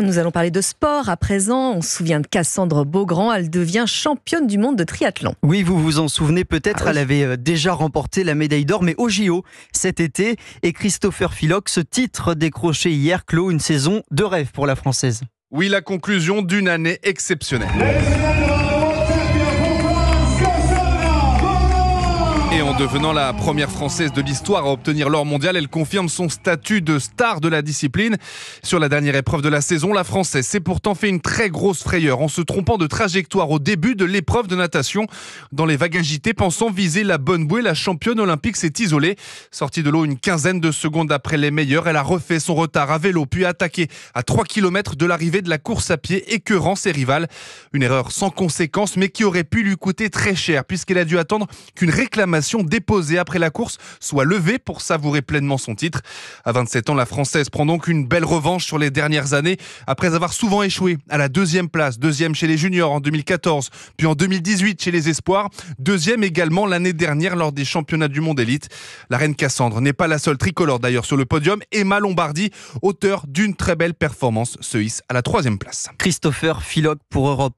Nous allons parler de sport à présent. On se souvient de Cassandre Beaugrand. Elle devient championne du monde de triathlon. Oui, vous vous en souvenez peut-être, oui. Elle avait déjà remporté la médaille d'or, mais au JO cet été. Et Christopher Philock, ce titre décroché hier, clôt une saison de rêve pour la Française. Oui, la conclusion d'une année exceptionnelle. Et en devenant la première Française de l'histoire à obtenir l'or mondial, elle confirme son statut de star de la discipline. Sur la dernière épreuve de la saison, la Française s'est pourtant fait une très grosse frayeur en se trompant de trajectoire au début de l'épreuve de natation. Dans les vagues agitées, pensant viser la bonne bouée, la championne olympique s'est isolée. Sortie de l'eau une quinzaine de secondes après les meilleurs, elle a refait son retard à vélo puis a attaqué à 3 km de l'arrivée de la course à pied, écœurant ses rivales. Une erreur sans conséquence mais qui aurait pu lui coûter très cher puisqu'elle a dû attendre qu'une réclamation déposée après la course soit levée pour savourer pleinement son titre. À 27 ans, la Française prend donc une belle revanche sur les dernières années après avoir souvent échoué à la deuxième place, deuxième chez les juniors en 2014, puis en 2018 chez les espoirs, deuxième également l'année dernière lors des championnats du monde élite. La reine Cassandre n'est pas la seule tricolore d'ailleurs sur le podium. Emma Lombardi, auteure d'une très belle performance, se hisse à la 3e place. Christopher Philock pour Europe.